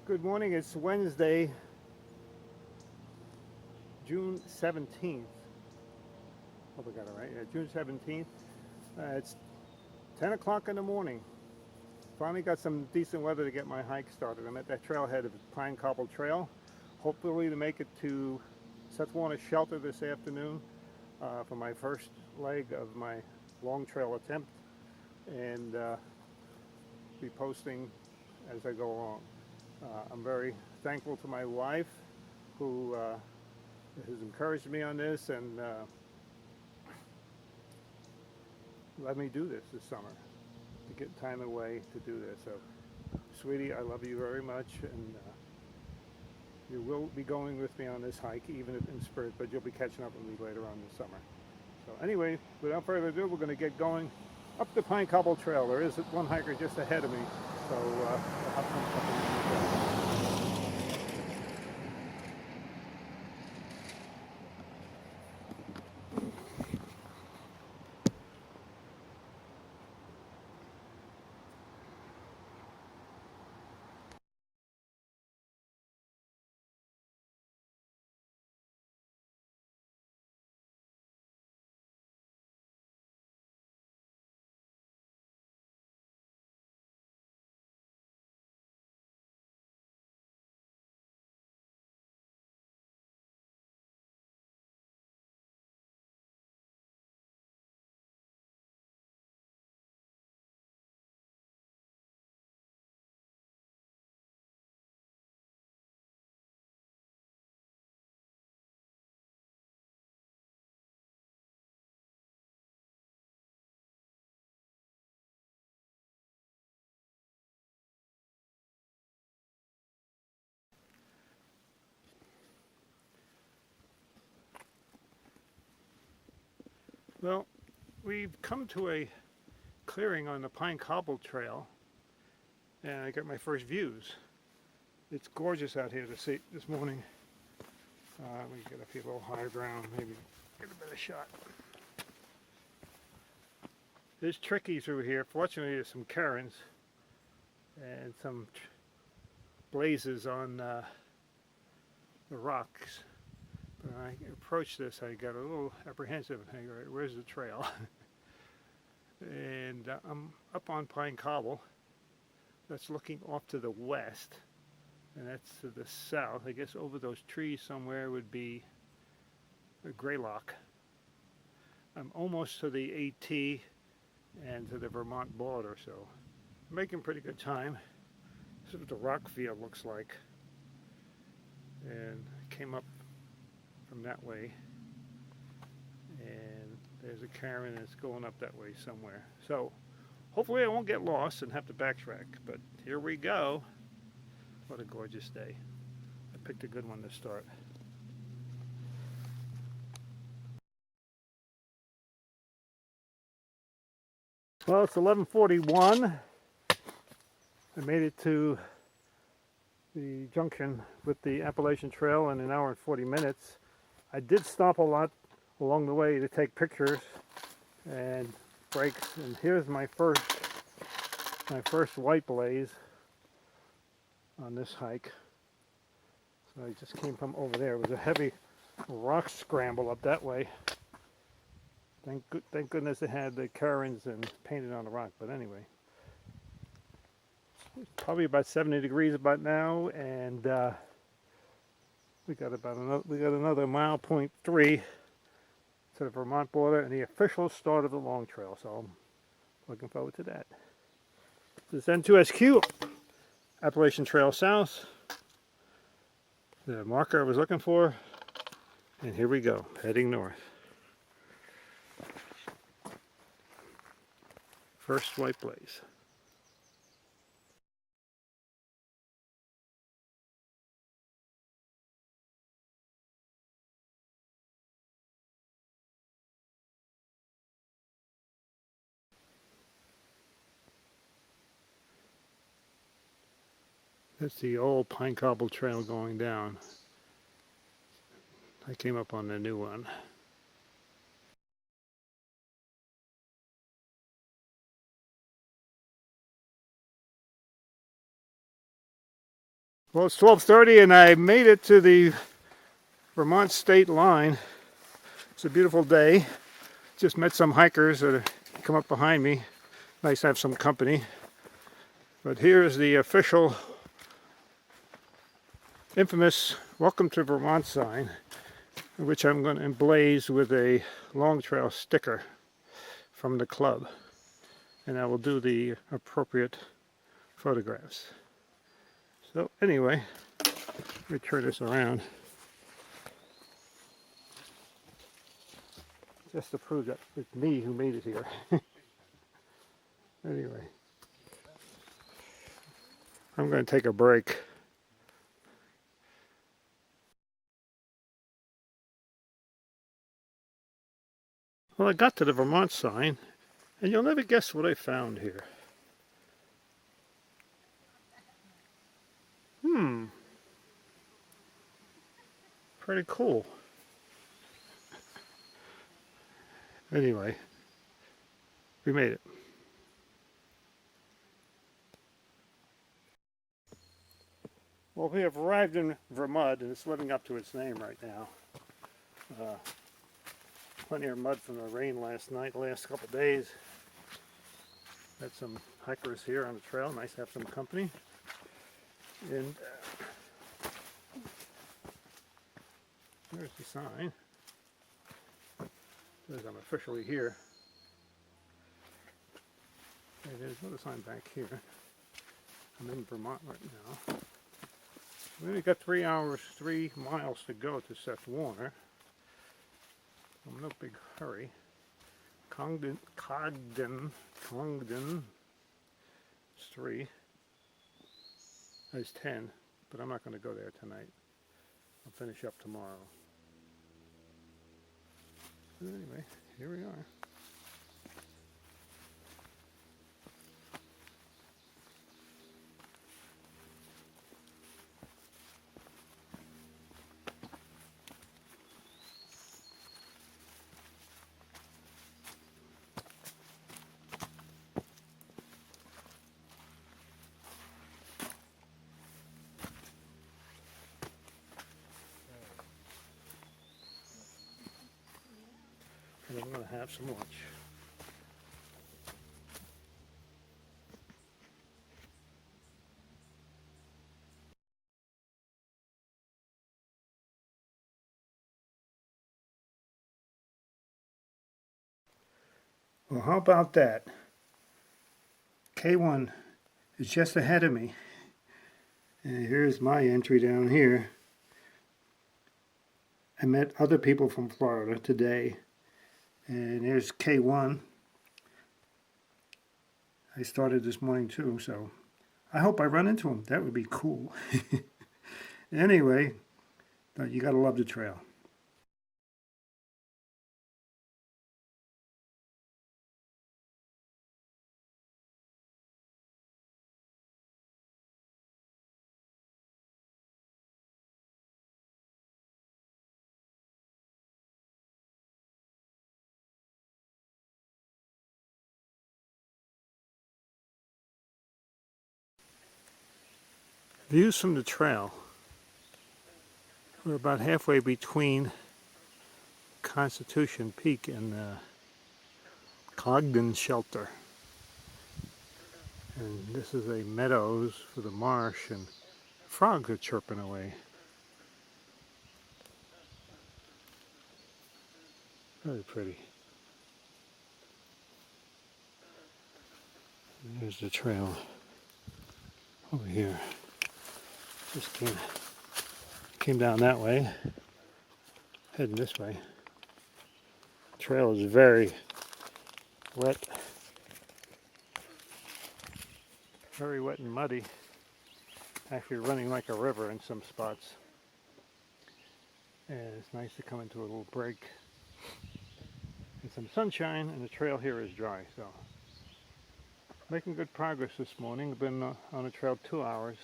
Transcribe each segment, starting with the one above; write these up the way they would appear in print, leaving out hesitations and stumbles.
Good morning. It's Wednesday, June 17th. Hope I got it right. Yeah, June 17th. It's 10 o'clock in the morning. Finally got some decent weather to get my hike started. I'm at that trailhead of Pine Cobble Trail. Hopefully to make it to Seth Shelter this afternoon for my first leg of my long trail attempt, and be posting as I go along. I'm very thankful to my wife who has encouraged me on this and let me do this summer, to get time away to do this. So, sweetie, I love you very much, and you will be going with me on this hike, even if in spirit, but you'll be catching up with me later on this summer. So anyway, without further ado, we're going to get going up the Pine Cobble Trail. There is one hiker just ahead of me, so we'll have some company. Well, we've come to a clearing on the Pine Cobble Trail, and I got my first views. It's gorgeous out here to see this morning. Let me get up here a little higher ground, maybe get a better shot. It's tricky through here. Fortunately, there's some cairns and some blazes on the rocks. When I approached this, I got a little apprehensive. Hey, where's the trail? And I'm up on Pine Cobble. That's looking off to the west, and that's to the south. I guess over those trees somewhere would be a Greylock. I'm almost to the AT and to the Vermont border, so I'm making pretty good time. This is what the rock field looks like. And I came up from that way, and there's a cairn that's going up that way somewhere. So hopefully I won't get lost and have to backtrack, but here we go. What a gorgeous day. I picked a good one to start. Well, it's 11:41. I made it to the junction with the Appalachian Trail in an hour and 40 minutes. I did stop a lot along the way to take pictures and breaks, and here's my first white blaze on this hike. So I just came from over there. It was a heavy rock scramble up that way. Thank goodness it had the cairns and painted on the rock, but anyway. It's probably about 70 degrees about now, and we got another .3 to the Vermont border and the official start of the long trail, so I'm looking forward to that. This is N2SQ, Appalachian Trail South, the marker I was looking for, and here we go, heading north. First white blaze. That's the old Pine Cobble Trail going down. I came up on the new one. Well, it's 12:30 and I made it to the Vermont state line. It's a beautiful day. Just met some hikers that have come up behind me. Nice to have some company. But here's the official, infamous Welcome to Vermont sign, which I'm going to emblaze with a Long Trail sticker from the club. And I will do the appropriate photographs. So anyway, let me turn this around. Just to prove that it's me who made it here. Anyway, I'm going to take a break. Well, I got to the Vermont sign, and you'll never guess what I found here. Pretty cool. Anyway, we made it. Well, we have arrived in Vermont, and it's living up to its name right now. Plenty of mud from the rain last couple of days. Had some hikers here on the trail. Nice to have some company. And there's the sign. Says I'm officially here. There's another sign back here. I'm in Vermont right now. We only got 3 miles to go to Seth Warner. I'm in no big hurry. Congdon is 3. There's 10, but I'm not going to go there tonight. I'll finish up tomorrow. But anyway, here we are. And I'm going to have some lunch. Well, how about that? K1 is just ahead of me. And here's my entry down here. I met other people from Florida today. And there's K1. I started this morning too, so I hope I run into him. That would be cool. Anyway, you gotta love the trail. Views from the trail. We're about halfway between Constitution Peak and Cogden Shelter. And this is a meadows for the marsh, and frogs are chirping away. Very pretty. And there's the trail over here. Just came down that way, heading this way. Trail is very wet, and muddy. Actually running like a river in some spots. And it's nice to come into a little break and some sunshine, and the trail here is dry. So making good progress this morning. I've been on the trail 2 hours.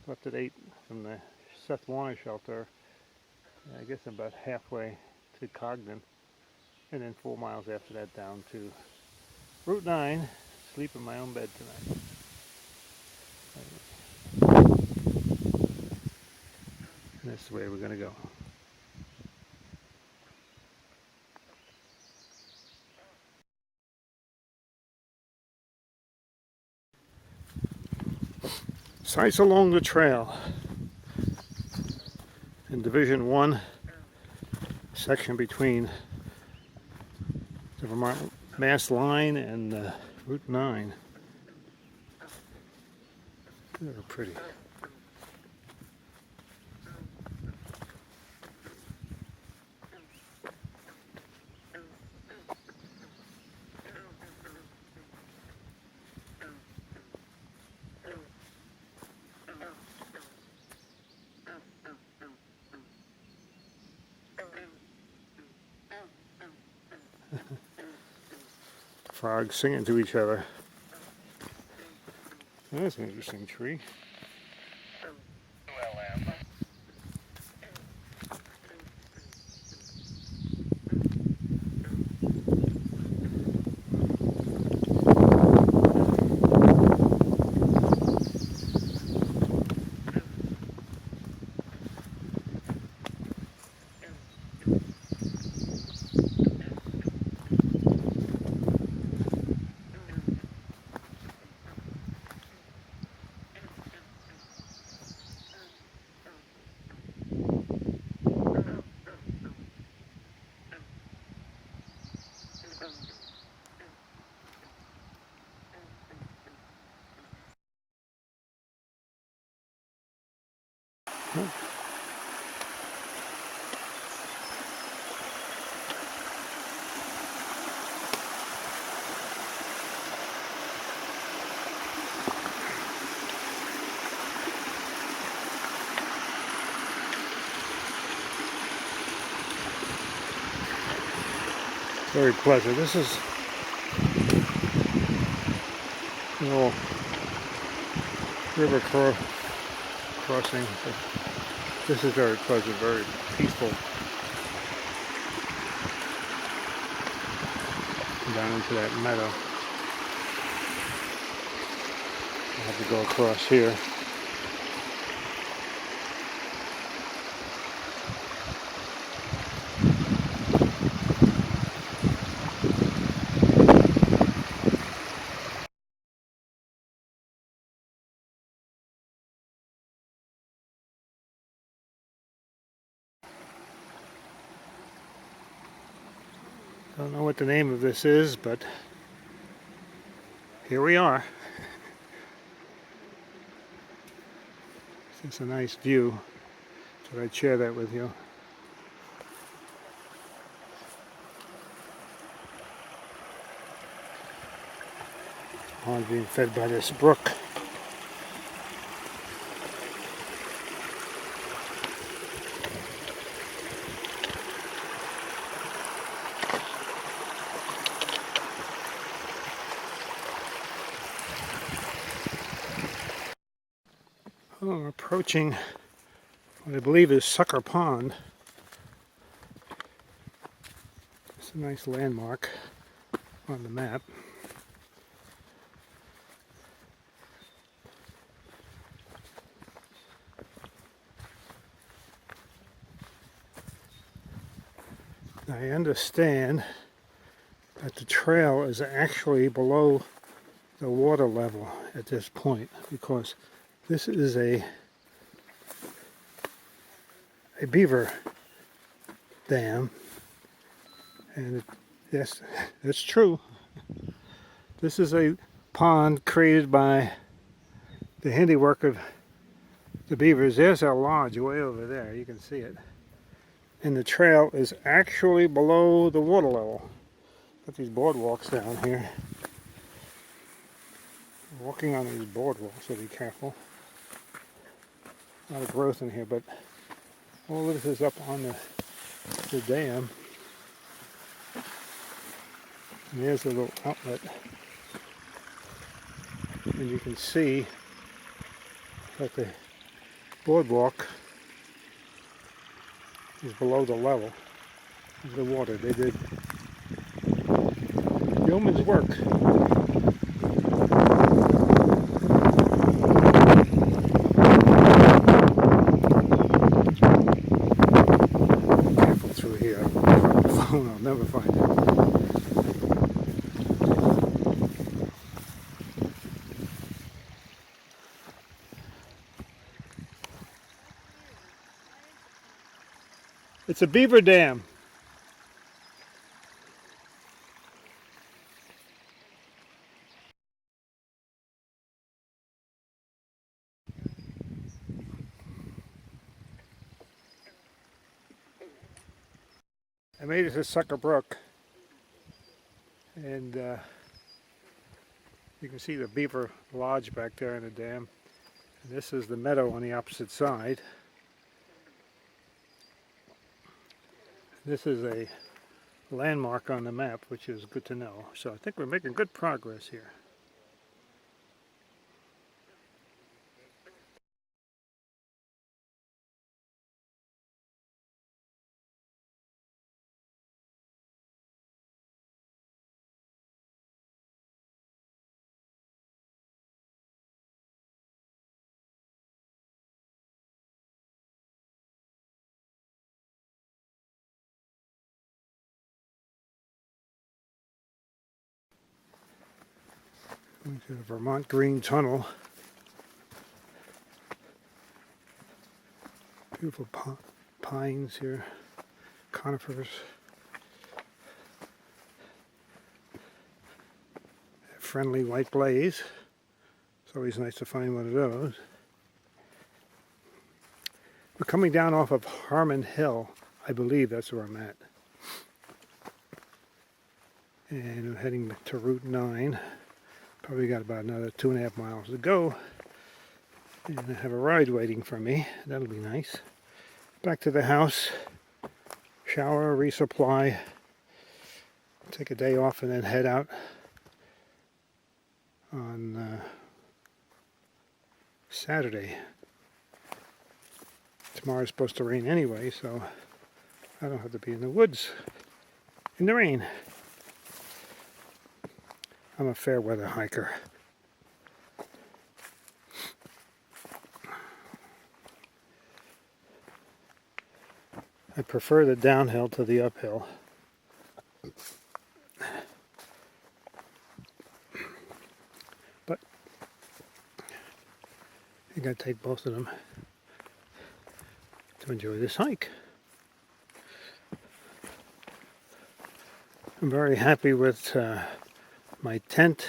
Left at 8 from the Seth Warner shelter. I guess I'm about halfway to Cogden, and then 4 miles after that down to Route 9. Sleep in my own bed tonight. That's the way we're going to go. Sites along the trail in Division 1, section between the Vermont Mass line and Route 9. They're pretty. Frogs singing to each other. That's an interesting tree. Very pleasant. This is a little river crossing. But this is very pleasant, very peaceful. Down into that meadow. I have to go across here. Don't know what the name of this is, but here we are. It's a nice view, so I'd share that with you. Pond being fed by this brook. Oh, I'm approaching what I believe is Sucker Pond. It's a nice landmark on the map. I understand that the trail is actually below the water level at this point because this is a beaver dam, and yes, it's true. This is a pond created by the handiwork of the beavers. There's our lodge way over there, you can see it. And the trail is actually below the water level. Got these boardwalks down here. Walking on these boardwalks, so be careful. A lot of growth in here, but all of this is up on the dam. And there's a little outlet. And you can see that the boardwalk is below the level of the water. They did yeoman's work. never find it. It's a beaver dam. I made it to Sucker Brook, and you can see the beaver lodge back there in the dam. And this is the meadow on the opposite side. This is a landmark on the map, which is good to know. So I think we're making good progress here. Going to the Vermont Green Tunnel. Beautiful pines here, conifers. A friendly white blaze. It's always nice to find one of those. We're coming down off of Harmon Hill. I believe that's where I'm at. And I'm heading to Route 9. Probably got about another 2.5 miles to go. And I have a ride waiting for me. That'll be nice. Back to the house. Shower, resupply. Take a day off and then head out on Saturday. Tomorrow's supposed to rain anyway, so I don't have to be in the woods in the rain. I'm a fair weather hiker. I prefer the downhill to the uphill. But you gotta take both of them to enjoy this hike. I'm very happy with my tent,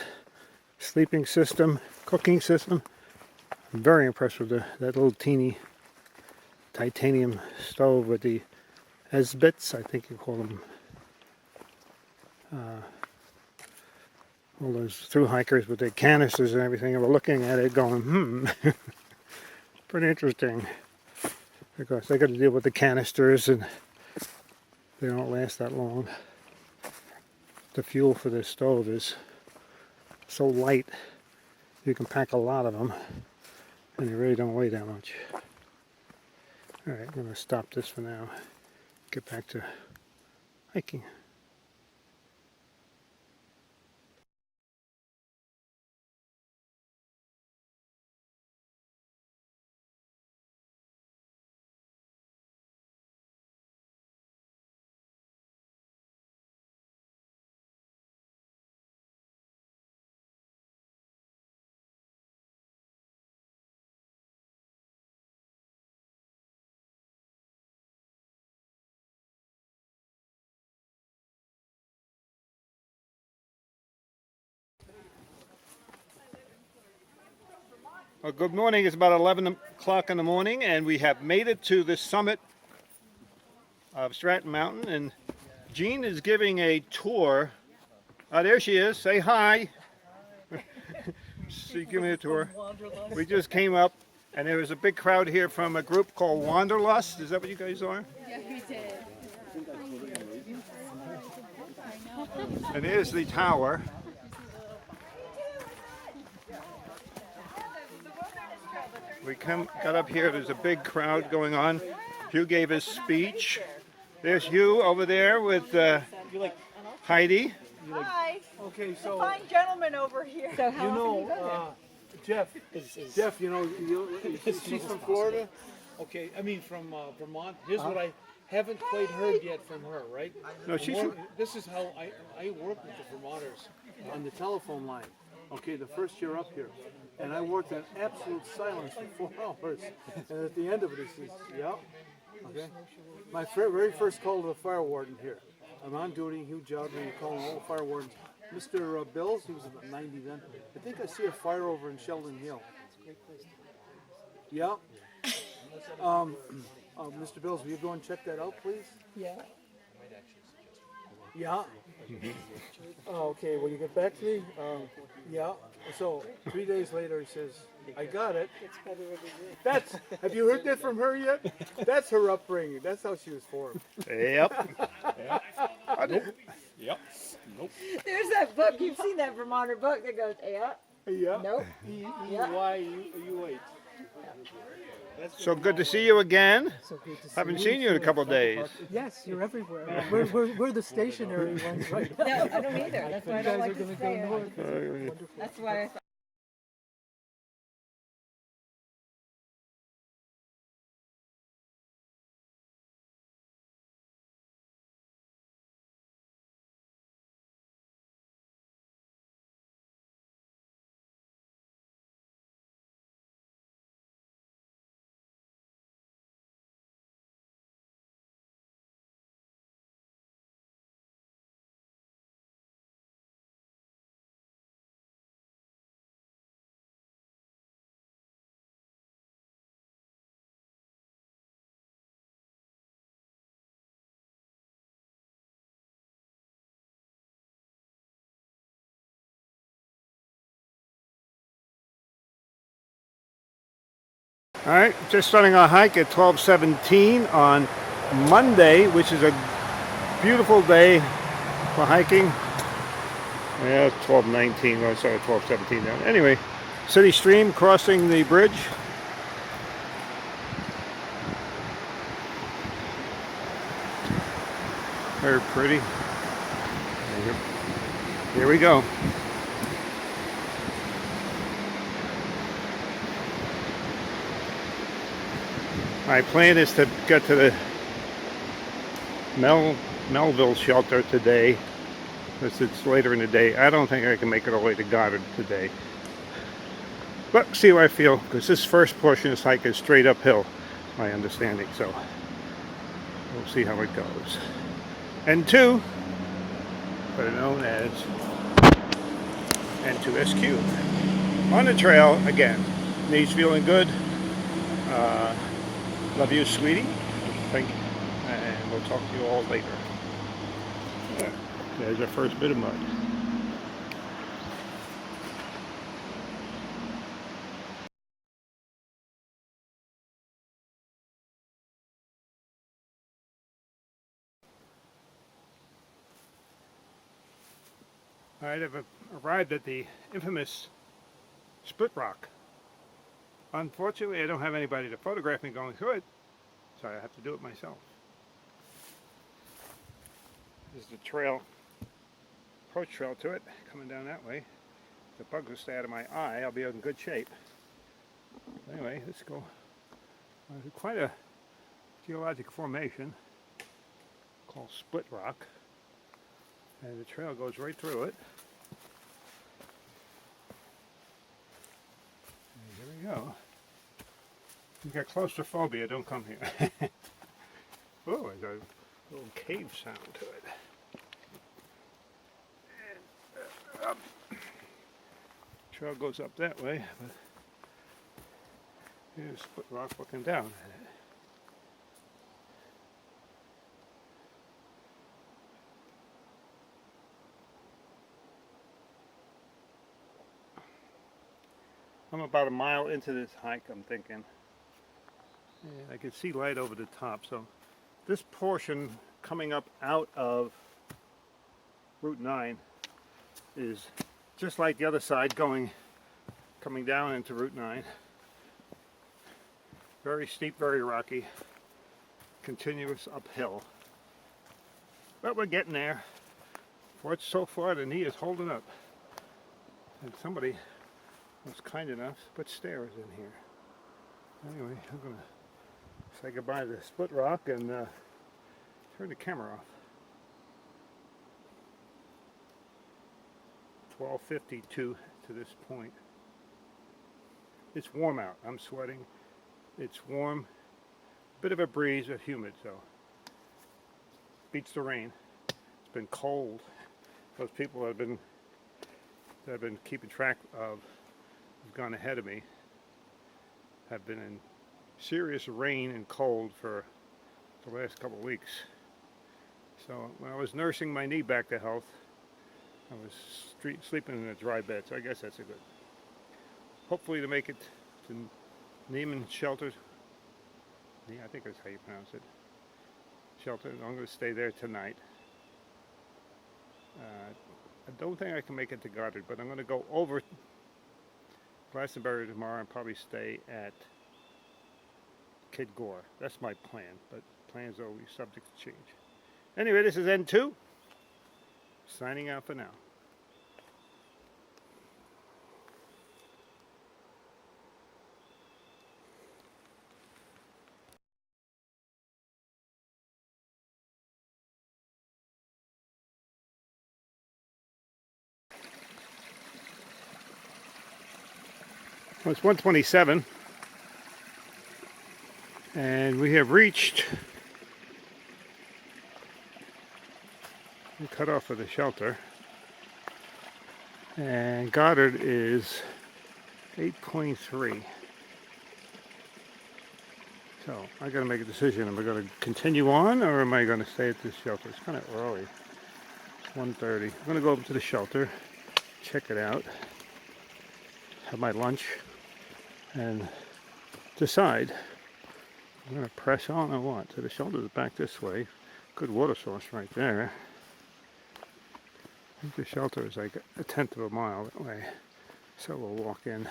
sleeping system, cooking system. I'm very impressed with that little teeny titanium stove with the S-bits, I think you call them. All those thru hikers with their canisters and everything, and we're looking at it going, pretty interesting. Because they got to deal with the canisters and they don't last that long. The fuel for this stove is so light you can pack a lot of them and they really don't weigh that much. Alright, I'm going to stop this for now. Get back to hiking. Well, good morning. It's about 11 o'clock in the morning, and we have made it to the summit of Stratton Mountain. And Jean is giving a tour. Oh, there she is. Say hi. She's giving a tour. We just came up, and there was a big crowd here from a group called Wanderlust. Is that what you guys are? Yeah, we did. And here's the tower. We got up here, there's a big crowd going on. Hugh gave his speech. There's Hugh over there with Heidi. Hi. Okay, so Fine gentleman over here. So how you know, Jeff, you know, she's from Florida. Okay, I mean from Vermont. Here's what I haven't quite heard yet from her, right? No, she's. This is how I work with the Vermonters on the telephone line. Okay, the first year up here. And I worked in absolute silence for 4 hours. And at the end of it, he says, yep. Okay. My very first call to the fire warden here. I'm on duty, huge job, and you call all the fire wardens. Mr. Bills, he was about 90 then. I think I see a fire over in Sheldon Hill. Yeah. Mr. Bills, will you go and check that out, please? Yeah. Yeah. Oh, okay, will you get back to me? Yeah. So 3 days later, he says, I got it. That's, have you heard that from her yet? That's her upbringing. That's how she was formed. Yep. I do. Yep. Nope. There's that book. You've seen that Vermonter book that goes, yeah, Yeah. nope. E-Y-U-H. So good to see you again. So good to see Haven't seen you in a couple of days. Yes, you're everywhere. We're the stationary ones, right? No, I don't either. That's why I You don't guys are like to going to stay go on. north. Wonderful. That's why I thought. All right, just starting our hike at 12:17 on Monday, which is a beautiful day for hiking. Yeah, it's 12:19. Well, I started 12:17 now. Anyway, city stream crossing the bridge. Very pretty. Here we go. My plan is to get to the Melville shelter today, because it's later in the day. I don't think I can make it all the way to Goddard today. But see how I feel, because this first portion of this hike is straight uphill, my understanding, so we'll see how it goes. N2, better known as N2SQ. On the trail again. Knees feeling good. Love you, sweetie. Thank you. And we'll talk to you all later. There's our first bit of mud. All right, I've arrived at the infamous Split Rock. Unfortunately, I don't have anybody to photograph me going through it, so I have to do it myself. This is the trail, approach trail to it, coming down that way. If the bugs will stay out of my eye, I'll be in good shape. Anyway, let's go. Quite a geologic formation called Split Rock, and the trail goes right through it. And here we go. You got claustrophobia, don't come here. Oh, there's a little cave sound to it. And up. Trail goes up that way, but here's Split Rock looking down at it. I'm about a mile into this hike, I'm thinking. And I can see light over the top, so this portion coming up out of Route 9 is just like the other side coming down into Route 9. Very steep, very rocky, continuous uphill. But we're getting there. So far the knee is holding up. And somebody was kind enough to put stairs in here. Anyway, I'm going to say goodbye to Split Rock and Turn the camera off. 12:52 to this point. It's warm out. I'm sweating. It's warm. Bit of a breeze, but humid, so beats the rain. It's been cold. Those people that have been keeping track of, have gone ahead of me, have been in serious rain and cold for the last couple of weeks. So when I was nursing my knee back to health, I was sleeping in a dry bed, so I guess that's a good. Hopefully to make it to Neiman Shelter. Yeah, I think that's how you pronounce it. Shelter. I'm going to stay there tonight. I don't think I can make it to Goddard, but I'm going to go over Glastonbury tomorrow and probably stay at Kid Gore. That's my plan, but plans are always subject to change. Anyway, this is N2. Signing out for now. Well, it's 1:27, and we have reached the cutoff of the shelter, and Goddard is 8.3. So I got to make a decision. Am I going to continue on, or am I going to stay at this shelter? It's kind of early. It's 1:30. I'm going to go up to the shelter, check it out, have my lunch, and decide I'm going to press on or what. So the shelter's back this way. Good water source right there. I think the shelter is like a tenth of a mile that way. So we'll walk in,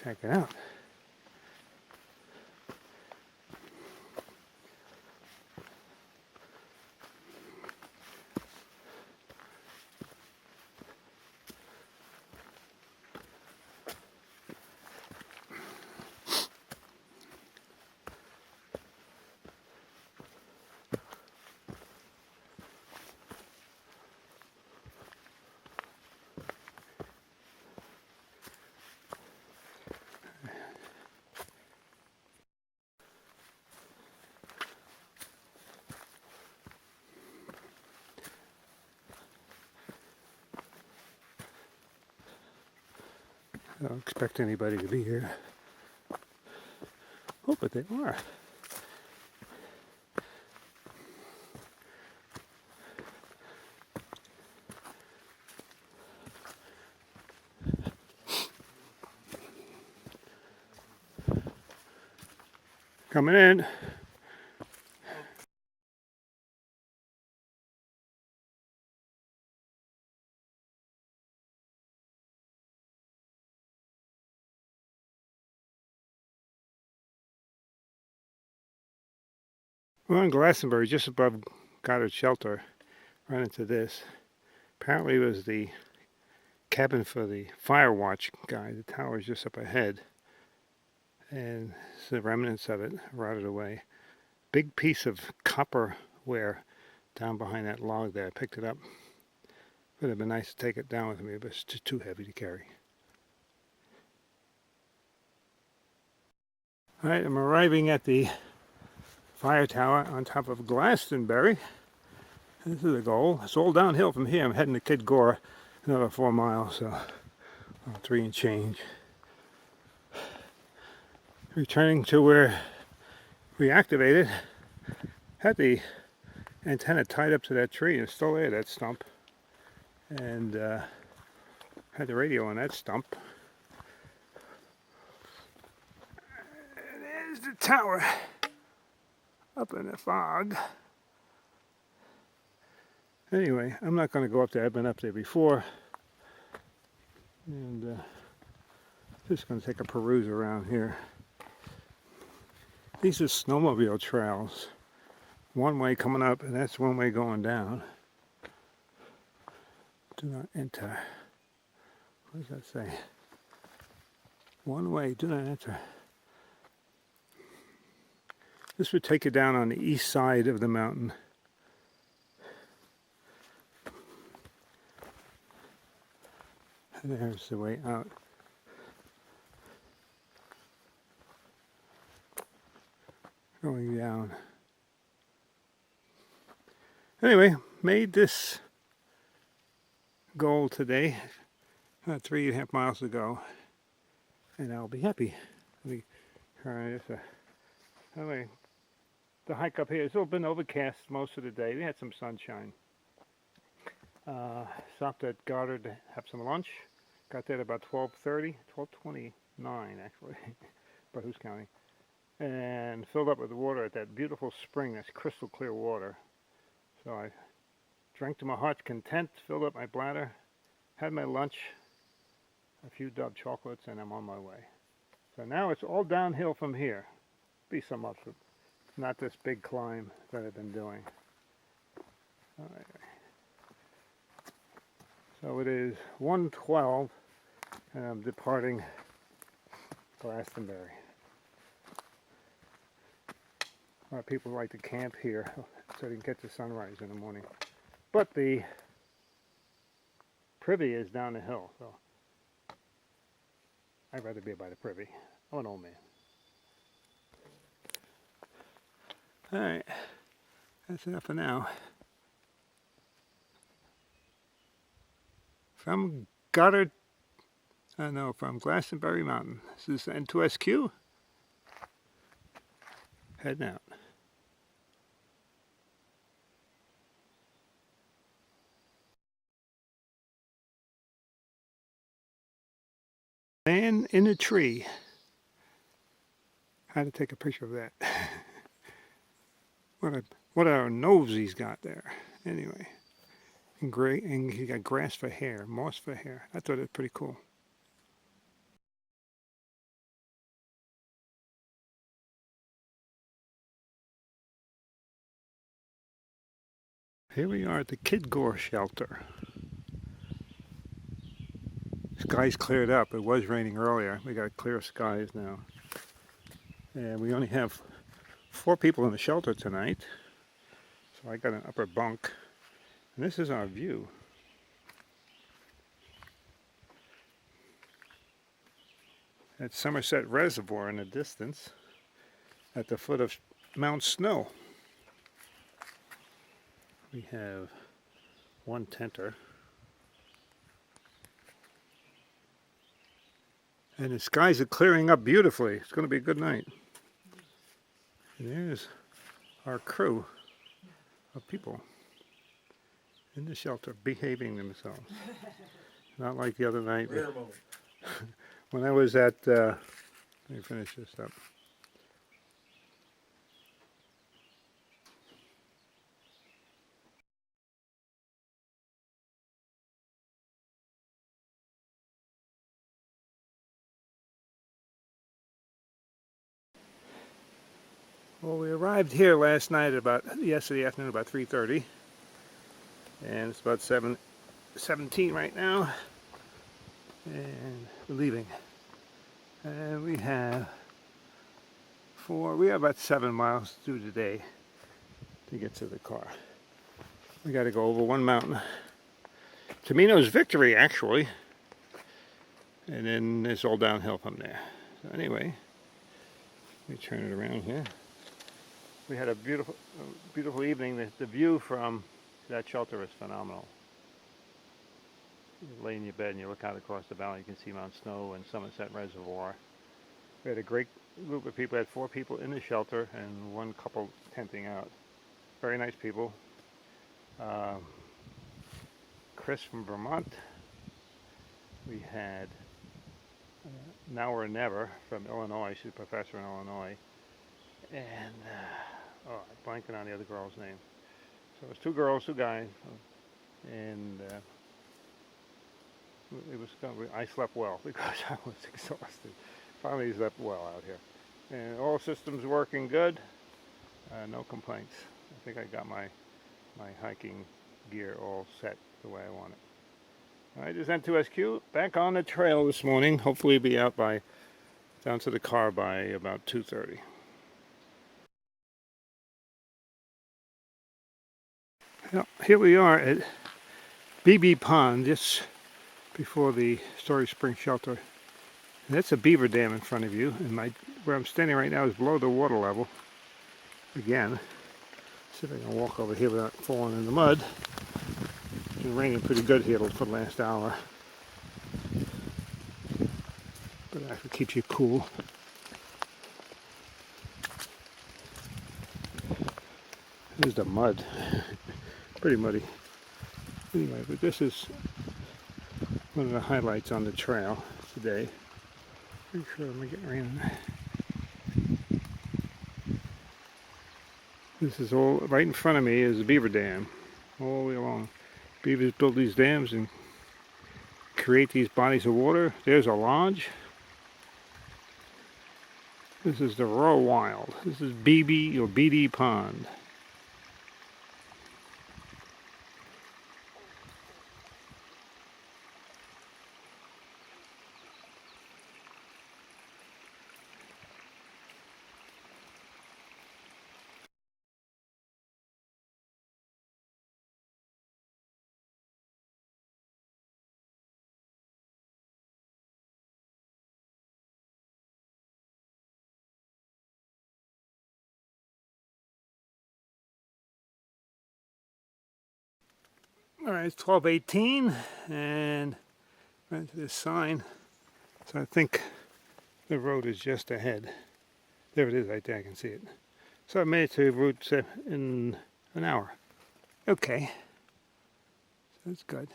check it out. I don't expect anybody to be here. Oh, but they are. Coming in. We're on Glastonbury, just above Goddard Shelter. Run into this. Apparently it was the cabin for the fire watch guy. The tower's just up ahead. And the remnants of it rotted away. Big piece of copper ware down behind that log there. I picked it up. Would have been nice to take it down with me, but it's just too heavy to carry. Alright, I'm arriving at the fire tower on top of Glastonbury. This is the goal. It's all downhill from here. I'm heading to Kid Gore, another 4 miles, so 3 and change. Returning to where we activated, had the antenna tied up to that tree, and it's still there, that stump, and had the radio on that stump. And there's the tower up in the fog. Anyway, I'm not going to go up there. I've been up there before, and just going to take a peruse around here. These are snowmobile trails. One way coming up, and that's one way going down. Do not enter. What does that say? One way, do not enter. This would take you down on the east side of the mountain. And there's the way out. Going down. Anyway, made this goal today, 3.5 miles to go, and I'll be happy. Let me try this. Anyway, the hike up here has all been overcast most of the day. We had some sunshine. Stopped at GODDARD to have some lunch. Got there at about 12:30, 12:29 actually, but who's counting? And filled up with water at that beautiful spring. That's crystal clear water. So I drank to my heart's content, filled up my bladder, had my lunch, a few Dove chocolates, and I'm on my way. So now it's all downhill from here. Be some up, not this big climb that I've been doing. All right. So it is 1:12, and I'm departing Glastonbury. A lot of people like to camp here so they can catch the sunrise in the morning. But the privy is down the hill, so I'd rather be by the privy. I'm an old man. Alright, that's enough for now. From GODDARD, from Glastonbury Mountain. This is N2SQ. Heading out. Man in a tree. I had to take a picture of that. What a nose he's got there. Anyway, and he got grass for hair, moss for hair. I thought it was pretty cool. Here we are at the Kid Gore shelter. Skies cleared up. It was raining earlier. We got clear skies now. And we only have 4 people in the shelter tonight. So I got an upper bunk. And this is our view. At Somerset Reservoir in the distance. At the foot of Mount Snow. We have one tenter. And the skies are clearing up beautifully. It's going to be a good night. And there's our crew of people in the shelter behaving themselves. Not like the other night. When I was at, let me finish this up. Well, we arrived here last night yesterday afternoon about 3:30, and it's about 7:17 right now, and we're leaving. And we have about 7 miles to do today to get to the car. We got to go over one mountain. Camino's Victory, actually, and then it's all downhill from there. So anyway, let me turn it around here. We had a beautiful evening. The view from that shelter is phenomenal. You lay in your bed and you look out across the valley. You can see Mount Snow and Somerset Reservoir. We had a great group of people. We had 4 people in the shelter and 1 couple tenting out. Very nice people. Chris from Vermont. We had Now or Never from Illinois. She's a professor in Illinois. And I'm blanking on the other girl's name. So it was 2 girls, 2 guys, and I slept well because I was exhausted. Finally slept well out here, and all systems working good. No complaints. I think I got my hiking gear all set the way I want it. All right, this is N2SQ back on the trail this morning. Hopefully, be out down to the car by about 2:30. Well, here we are at BB Pond, just before the Story Spring Shelter. And that's a beaver dam in front of you, and where I'm standing right now is below the water level. Again, see if I can walk over here without falling in the mud. It's been raining pretty good here for the last hour, but it actually keeps you cool. Here's the mud. Pretty muddy. Anyway, but this is one of the highlights on the trail today. Pretty sure I'm gonna get rain. This is all right in front of me is the beaver dam, all the way along. Beavers build these dams and create these bodies of water. There's a lodge. This is the Raw Wild. This is BB or BD Pond. All right, it's 12:18, and right to this sign. So I think the road is just ahead. There it is, right there. I can see it. So I made it to Route in an hour. Okay, so that's good.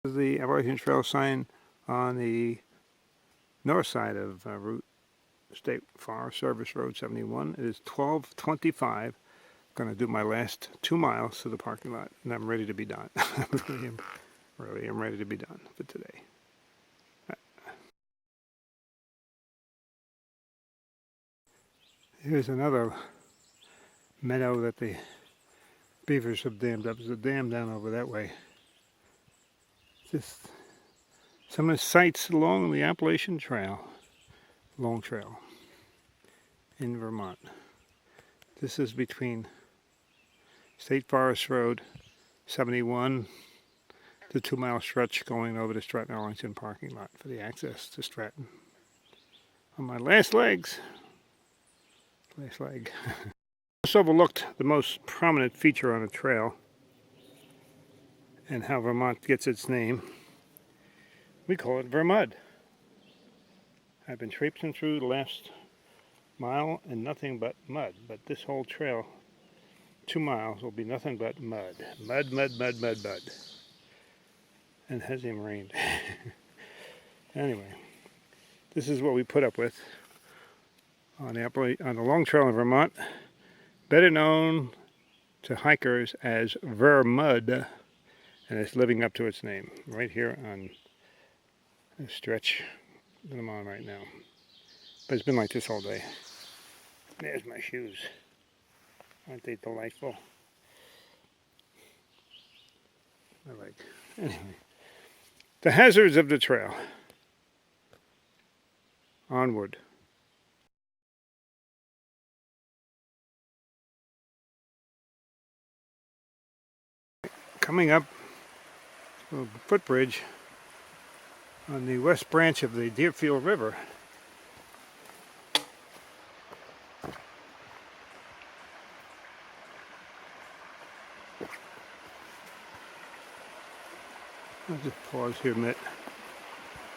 This is the Arlington Trail sign on the north side of Route State Forest Service Road 71. It is 12:25. Going to do my last 2 miles to the parking lot, and I'm ready to be done. I really am ready to be done for today. Here's another meadow that the beavers have dammed up. There's a dam down over that way. Just some of the sites along the Appalachian Trail, Long Trail in Vermont. This is between State Forest Road 71, the 2 mile stretch going over the Stratton Arlington parking lot for the access to Stratton. On my last leg. Just overlooked the most prominent feature on the trail and how Vermont gets its name. We call it Vermud. I've been traipsing through the last mile and nothing but mud, but this whole trail 2 miles will be nothing but mud. Mud, mud, mud, mud, mud. And it hasn't even rained. Anyway, this is what we put up with on the Long Trail in Vermont, better known to hikers as Vermud, and it's living up to its name right here on the stretch that I'm on right now. But it's been like this all day. There's my shoes. Aren't they delightful? Anyway, the hazards of the trail. Onward. Coming up, a footbridge on the west branch of the Deerfield River. I'll just pause here a minute,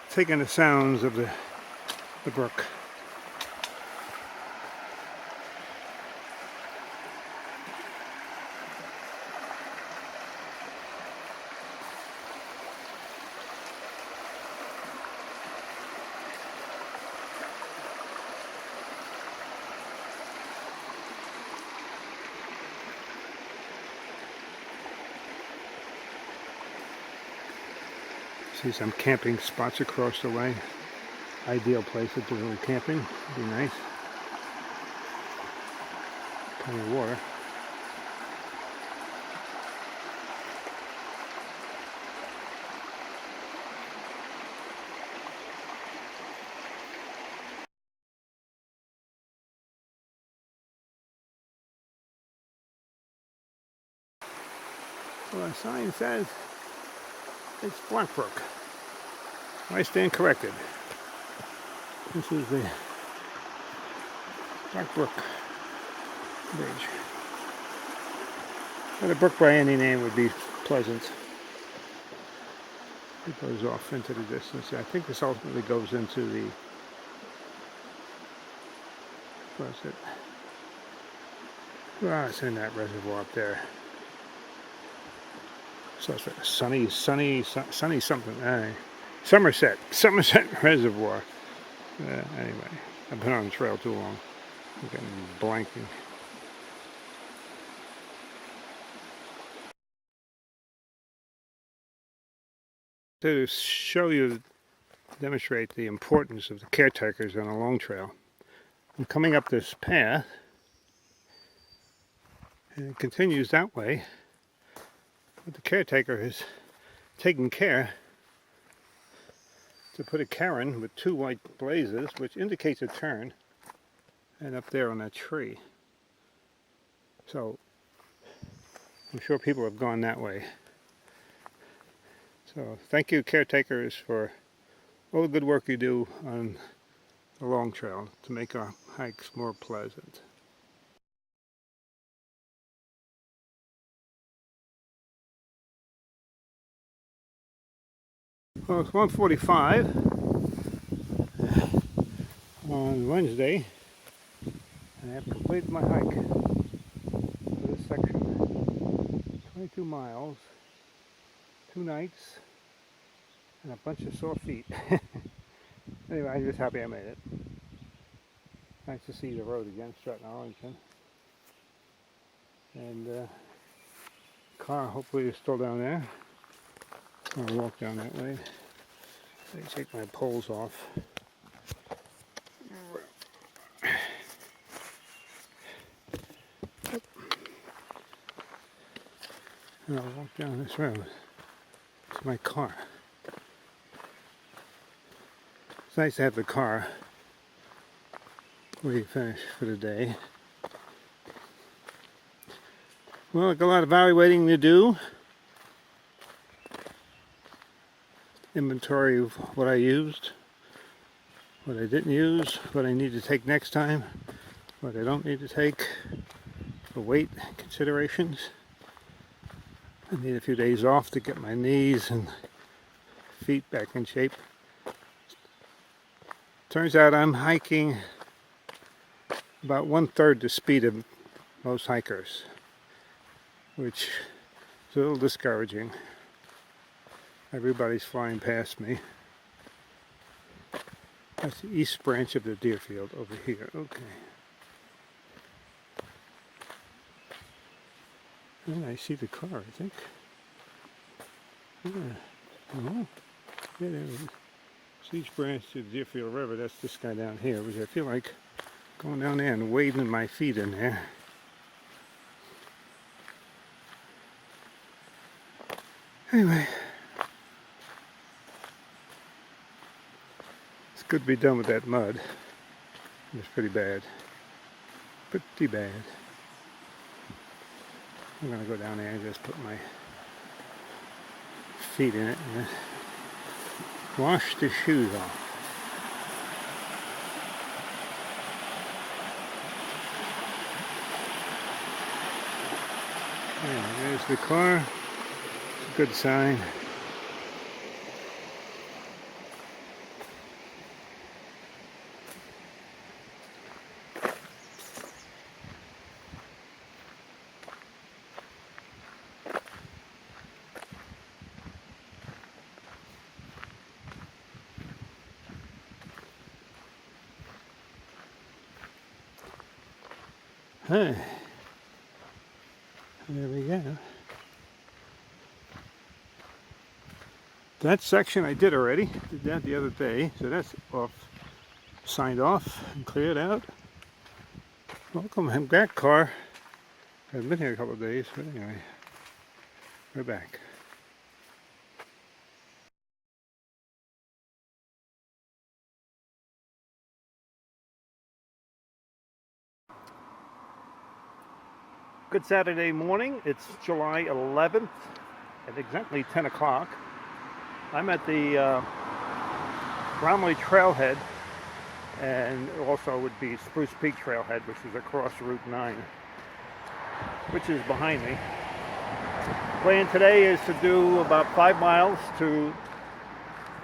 taking the sounds of the brook. See some camping spots across the way. Ideal place to do camping. Be nice. Plenty of water. Well, the sign says it's Blackbrook. I stand corrected. This is the Blackbrook Bridge. But a brook by any name would be pleasant. It goes off into the distance. I think this ultimately goes into the, what's it? Well, it's in that reservoir up there. So it's like sunny something. Somerset Reservoir. Anyway, I've been on the trail too long. I'm getting blanking. To show you, demonstrate the importance of the caretakers on a long trail, I'm coming up this path, and it continues that way. But the caretaker is taking care to put a cairn with 2 white blazes, which indicates a turn, and up there on that tree. So I'm sure people have gone that way. So thank you, caretakers, for all the good work you do on the long trail to make our hikes more pleasant. Well, it's 1:45 on Wednesday, and I have completed my hike for this section. 22 miles, 2 nights, and a bunch of sore feet. Anyway, I'm just happy I made it. Nice to see the road again, Stratton, Arlington. And car hopefully is still down there. I'll walk down that way. I take my poles off. And I'll walk down this road to my car. It's nice to have the car where you finish for the day. Well, like a lot of evaluating to do. Inventory of what I used, what I didn't use, what I need to take next time, what I don't need to take, the weight considerations. I need a few days off to get my knees and feet back in shape. Turns out I'm hiking about 1/3 the speed of most hikers, which is a little discouraging. Everybody's flying past me. That's the east branch of the Deerfield over here. Okay. And I see the car, I think. Yeah. Oh. Yeah, there it is. It's east branch to the Deerfield River. That's this guy down here, which I feel like going down there and wading my feet in there. Anyway. Good to be done with that mud. It's pretty bad. Pretty bad. I'm going to go down there and just put my feet in it and wash the shoes off. Yeah, there's the car. It's a good sign. Hey, there we go. That section I did already. Did that the other day, so that's off, signed off and cleared out. Welcome back, car. I've been here a couple of days, but anyway, we're back. Good Saturday morning. It's July 11th, at exactly 10 o'clock. I'm at the Bromley trailhead, and also would be Spruce Peak trailhead, which is across Route 9, which is behind me. Plan today is to do about 5 miles to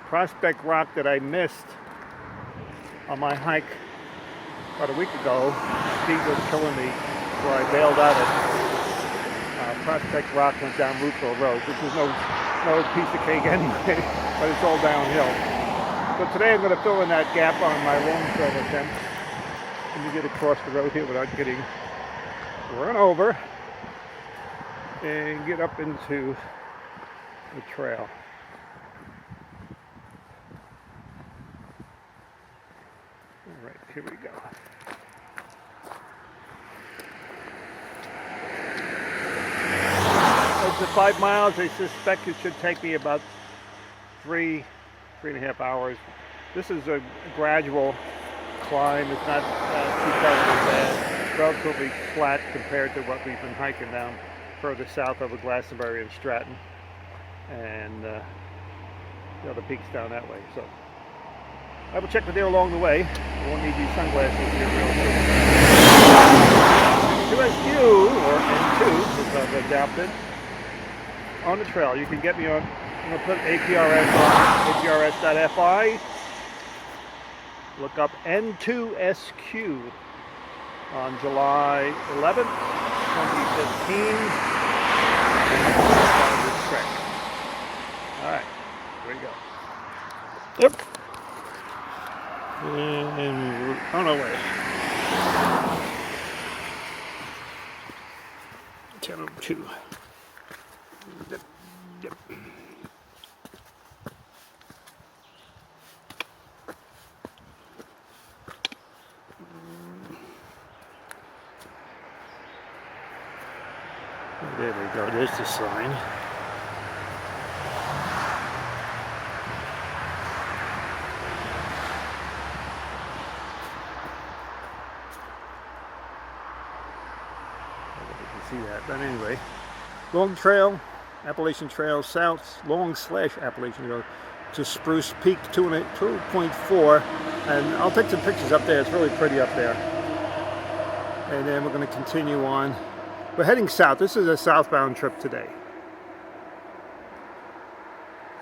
Prospect Rock that I missed on my hike about a week ago. Heat was killing me, so I bailed out at Prospect Rock, went down Rooteville Road, which is no piece of cake anyway, but it's all downhill. So today I'm going to fill in that gap on my long trail attempt. Let me get across the road here without getting run over and get up into the trail. All right, here we go. It's the 5 miles. I suspect it should take me about 3.5 hours. This is a gradual climb. It's not too terribly bad. It's relatively flat compared to what we've been hiking down further south over Glastonbury and Stratton, and the other peaks down that way. So I will check with you along the way. I won't need these sunglasses here real soon. 2SQ or N2, which I've adapted on the trail. You can get me on. I'm going to put APRS on APRS.FI. Look up N2SQ on July 11th, 2015. All right, here we go. Yep. And on our way. 10:02. Yep. Yep. There we go, there's the sign. I don't know if you can see that, but anyway. Long Trail, Appalachian Trail South, Appalachian Trail to Spruce Peak 2.4, and I'll take some pictures up there. It's really pretty up there. And then we're going to continue on. We're heading south. This is a southbound trip today.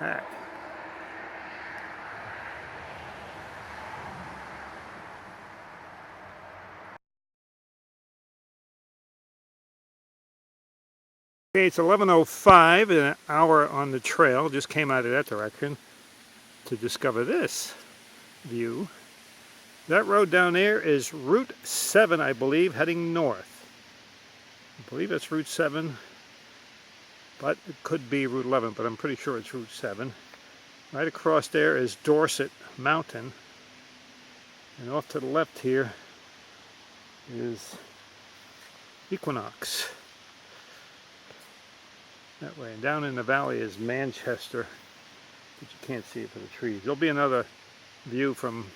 All right. Okay, it's 11:05, an hour on the trail. Just came out of that direction to discover this view. That road down there is Route 7, I believe, heading north. I believe it's Route 7, but it could be Route 11, but I'm pretty sure it's Route 7. Right across there is Dorset Mountain, and off to the left here is Equinox. That way, and down in the valley is Manchester, but you can't see it for the trees. There'll be another view from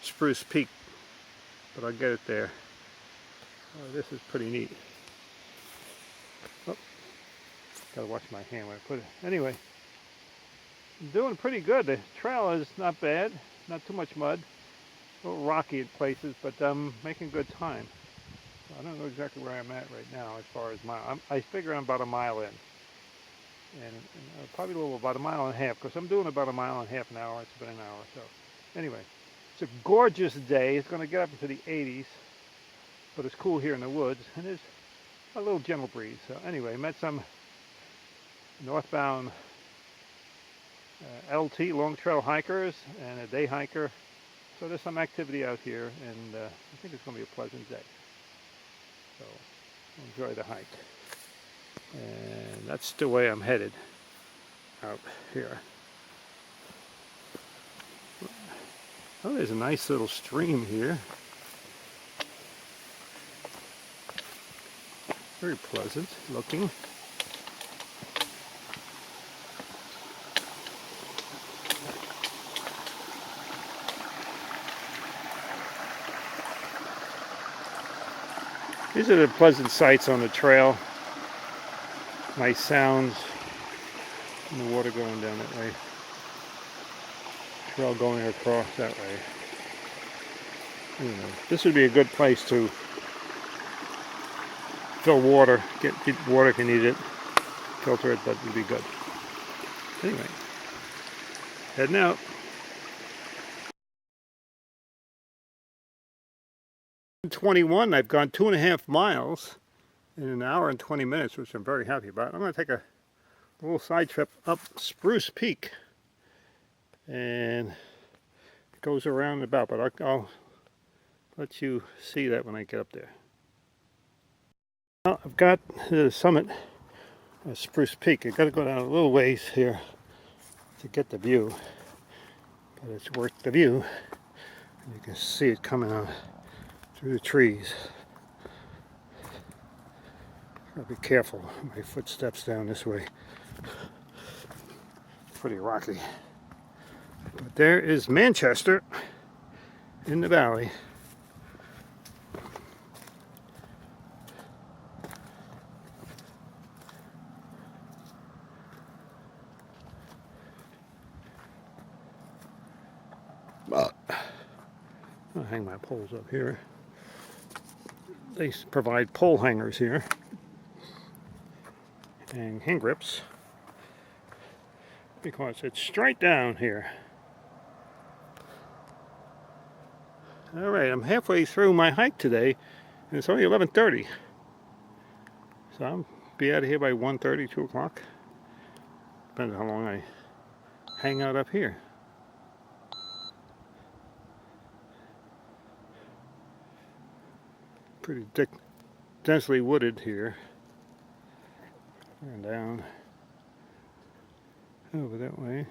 Spruce Peak, but I'll get it there. Oh, this is pretty neat. Oh, gotta watch my hand when I put it. Anyway, I'm doing pretty good. The trail is not bad, not too much mud, a little rocky at places, but I'm making good time. So I don't know exactly where I'm at right now as far as mile. I figure I'm about a mile in, and probably about a mile and a half, because I'm doing about a mile and a half an hour. It's been an hour, so anyway. It's a gorgeous day. It's going to get up into the 80s, but it's cool here in the woods, and there's a little gentle breeze. So anyway, met some northbound LT long trail hikers and a day hiker. So there's some activity out here, and I think it's going to be a pleasant day. So enjoy the hike. And that's the way I'm headed out here. Oh, there's a nice little stream here. Very pleasant looking. These are the pleasant sights on the trail. Nice sounds. And the water going down that way. Trail going across that way. Anyway, this would be a good place to fill water, get water if you need it, filter it, but it would be good. Anyway, heading out. .21, I've gone 2.5 miles in an hour and 20 minutes, which I'm very happy about. I'm going to take a little side trip up Spruce Peak, and it goes around and about, but I'll let you see that when I get up there. Well, I've got the summit of Spruce Peak. I've got to go down a little ways here to get the view, but it's worth the view. You can see it coming out through the trees. Gotta be careful, my footsteps down this way. Pretty rocky. But there is Manchester in the valley. I'll hang my poles up here. They provide pole hangers here and hand grips because it's straight down here. Alright, I'm halfway through my hike today and it's only 11:30. So I'll be out of here by 1:30, 2 o'clock. Depends on how long I hang out up here. Pretty densely wooded here. And down over that way.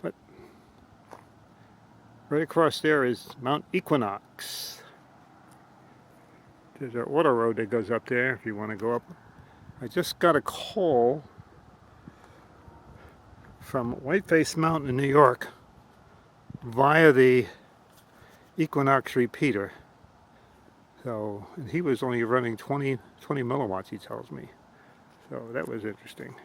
But right across there is Mount Equinox. There's an auto road that goes up there if you want to go up. I just got a call from Whiteface Mountain in New York via the Equinox repeater. So, and he was only running 20 milliwatts, he tells me. So that was interesting.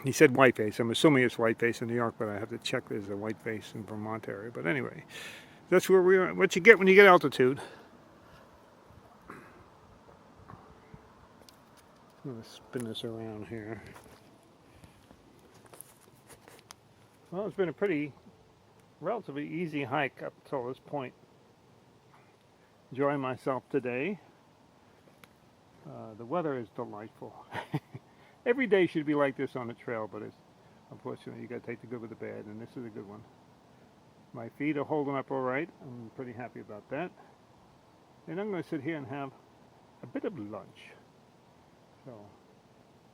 He said Whiteface. I'm assuming it's Whiteface in New York, but I have to check there's a Whiteface in Vermont area. But anyway, that's where we are. What you get when you get altitude. I'm going to spin this around here. Well, it's been a pretty relatively easy hike up until this point. Enjoying myself today. The weather is delightful. Every day should be like this on the trail, but it's unfortunately you got to take the good with the bad, and this is a good one. My feet are holding up all right. I'm pretty happy about that. And I'm going to sit here and have a bit of lunch. So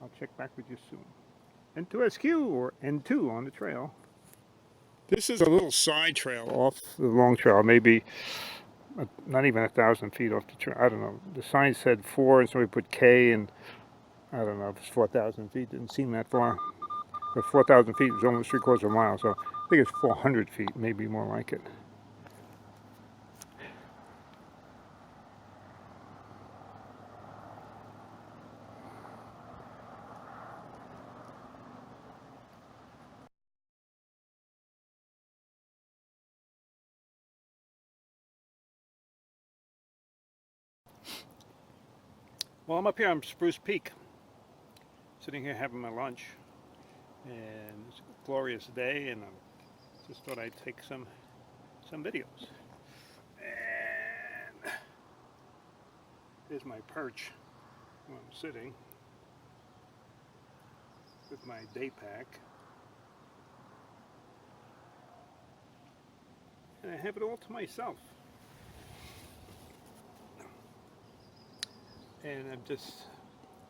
I'll check back with you soon. N2SQ or N2 on the trail. This is a little side trail off the long trail, maybe not even 1,000 feet off the trail. I don't know. The sign said 4, and somebody put K, and I don't know if it's 4,000 feet. Didn't seem that far. But 4,000 feet is almost 3/4 of a mile, so I think it's 400 feet, maybe more like it. Well, I'm up here on Spruce Peak, sitting here having my lunch, and it's a glorious day, and I just thought I'd take some videos. And there's my perch where I'm sitting with my day pack, and I have it all to myself. And I'm just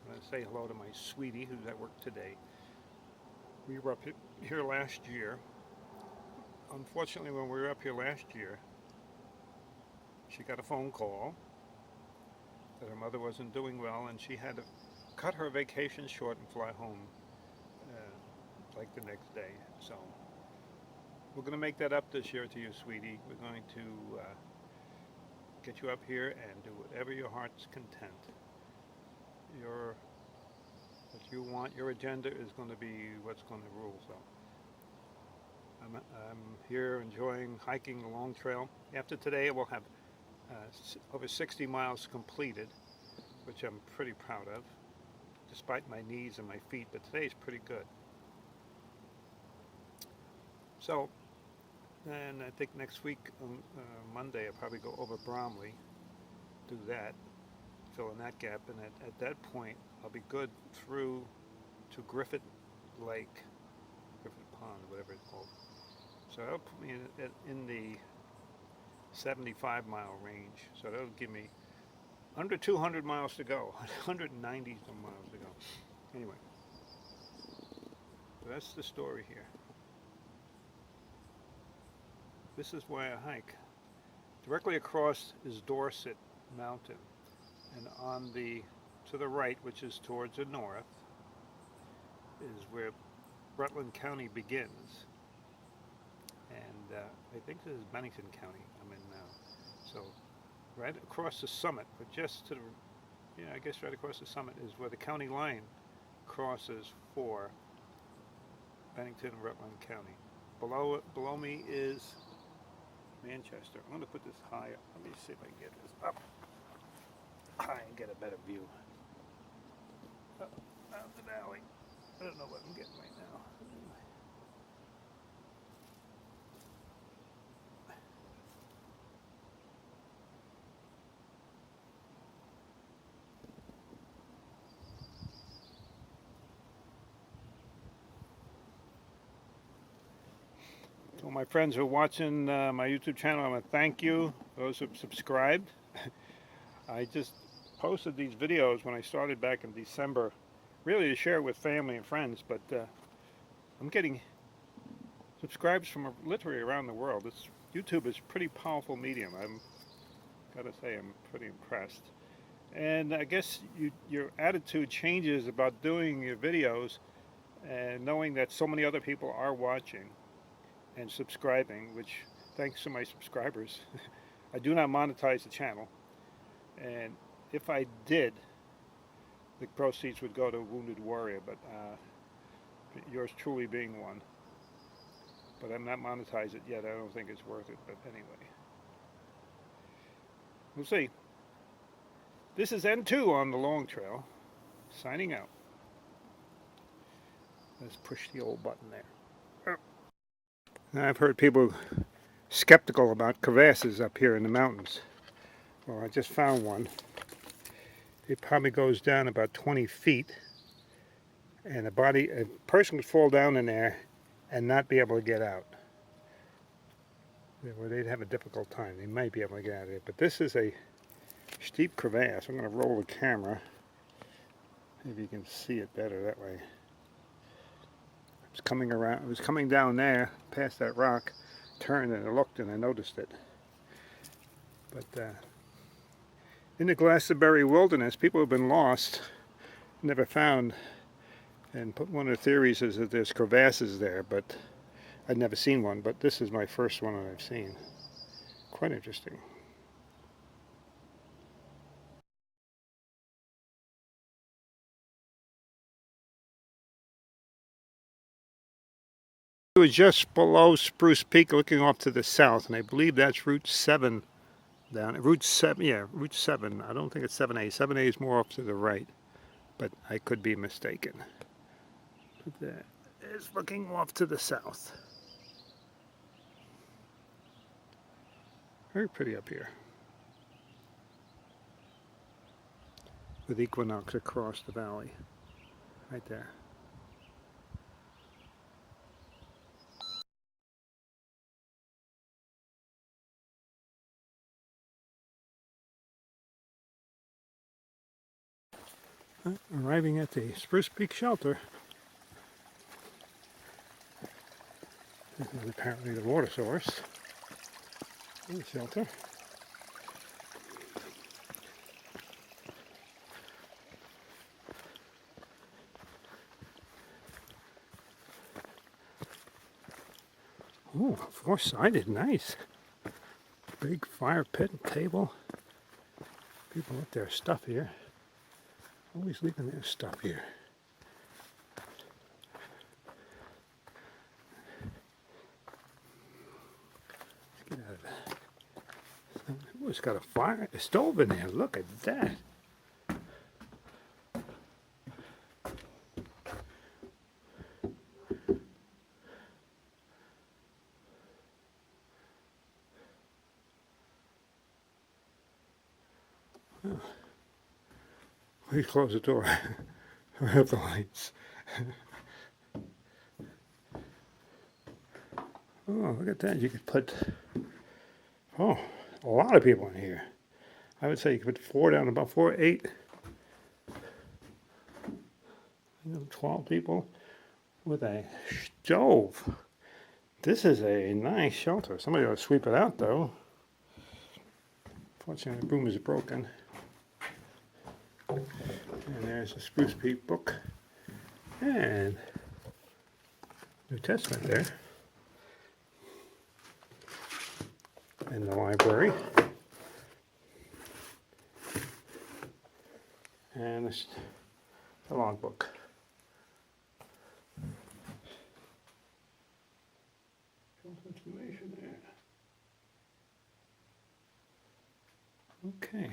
going to say hello to my sweetie who's at work today. We were up here last year. Unfortunately, when we were up here last year, she got a phone call that her mother wasn't doing well, and she had to cut her vacation short and fly home like the next day. So we're going to make that up this year to you, sweetie. We're going to get you up here and do whatever your heart's content. You're What you want, your agenda is going to be what's going to rule. So I'm here enjoying hiking the Long Trail. After today, we'll have over 60 miles completed, which I'm pretty proud of, despite my knees and my feet, but today's pretty good. So, and I think next week, Monday, I'll probably go over Bromley, do that, fill in that gap, and at that point, I'll be good through to Griffith Lake, Griffith Pond, whatever it's called. So that'll put me in the 75-mile range. So that'll give me under 200 miles to go, 190 some miles to go. Anyway, so that's the story here. This is why I hike. Directly across is Dorset Mountain, and on the to the right, which is towards the north, is where Rutland County begins. And I think this is Bennington County I'm in now. So right across the summit, but just to the, yeah, I guess right across the summit is where the county line crosses for Bennington and Rutland County. Below me is Manchester. I'm going to put this high up. Let me see if I can get this up high and get a better view. Up the valley. I don't know what I'm getting right now. To my friends who are watching my YouTube channel, I want to thank you. Those who have subscribed. I just posted these videos when I started back in December, really to share with family and friends, but I'm getting subscribers from literally around the world. YouTube is a pretty powerful medium. I'm gotta say I'm pretty impressed. And I guess your attitude changes about doing your videos and knowing that so many other people are watching and subscribing, which thanks to my subscribers. I do not monetize the channel, and if I did, the proceeds would go to Wounded Warrior, but yours truly being one. But I'm not monetized it yet. I don't think it's worth it, but anyway. We'll see. This is N2 on the Long Trail, signing out. Let's push the old button there. I've heard people skeptical about crevasses up here in the mountains. Well, I just found one. It probably goes down about 20 feet, and a person could fall down in there and not be able to get out. Well, they'd have a difficult time. They might be able to get out of it, but this is a steep crevasse. I'm going to roll the camera. Maybe you can see it better that way. Coming around, it was coming down there past that rock, turned and I looked and I noticed it. But in the Glastonbury wilderness, people have been lost, never found, and one of the theories is that there's crevasses there, but I'd never seen one, but this is my first one that I've seen. Quite interesting. It was just below Spruce Peak looking off to the south, and I believe that's Route 7 down. Route 7, yeah, Route 7. I don't think it's 7A. 7A is more off to the right, but I could be mistaken. But that is looking off to the south. Very pretty up here. With Equinox across the valley, right there. Arriving at the Spruce Peak shelter. This is apparently the water source in the shelter. Oh, four-sided, nice. Big fire pit and table. People with their stuff here. Always leaving their stuff here. it's got a stove in there. Look at that. Oh. We close the door. We have the lights. Oh, look at that. You could put, oh, a lot of people in here. I would say you could put 4 down, about 4, 8, 12 people with a stove. This is a nice shelter. Somebody ought to sweep it out, though. Fortunately, the broom is broken. And there's a Spruce Peak book. And New Testament there. In the library. And this, the logbook. Information there. Okay.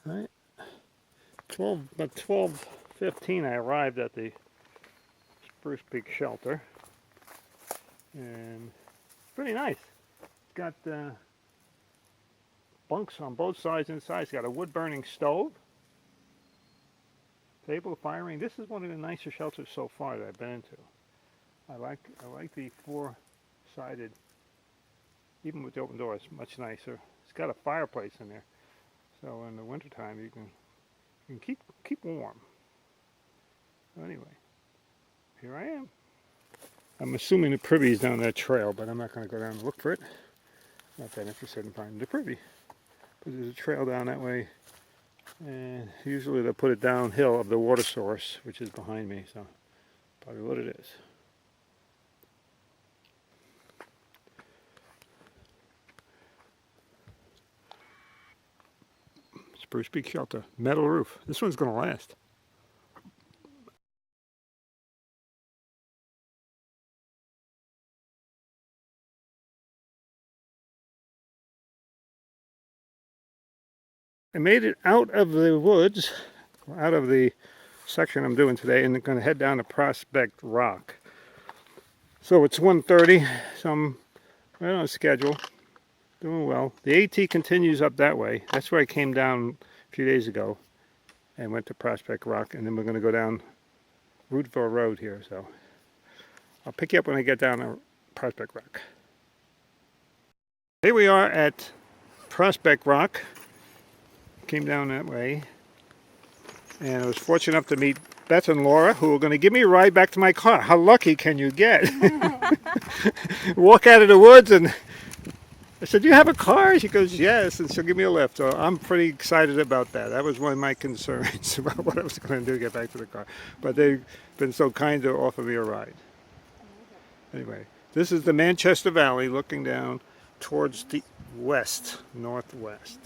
All right. About 12:15 I arrived at the Spruce Peak shelter, and it's pretty nice. It's got bunks on both sides inside. It's got a wood burning stove, table, fire ring. This is one of the nicer shelters so far that I've been into. I like the 4-sided, even with the open door, it's much nicer. It's got a fireplace in there, so in the wintertime you can keep warm. So anyway, here I am. I'm assuming the privy's down that trail, but I'm not going to go down and look for it. Not that interested in finding the privy. But there's a trail down that way, and usually they'll put it downhill of the water source, which is behind me, so probably what it is. Spruce Peak shelter, metal roof. This one's going to last. I made it out of the woods, out of the section I'm doing today, and I'm going to head down to Prospect Rock. So it's 1:30, so I'm right on schedule, doing well. The AT continues up that way. That's where I came down a few days ago and went to Prospect Rock, and then we're going to go down Rootville Road here. So I'll pick you up when I get down to Prospect Rock. Here we are at Prospect Rock. Came down that way, and I was fortunate enough to meet Beth and Laura, who were going to give me a ride back to my car. How lucky can you get? Walk out of the woods, and I said, "Do you have a car?" She goes, "Yes," and she'll give me a lift. So I'm pretty excited about that. That was one of my concerns about what I was going to do to get back to the car. But they've been so kind to offer me a ride. Anyway, this is the Manchester Valley looking down towards the west, northwest.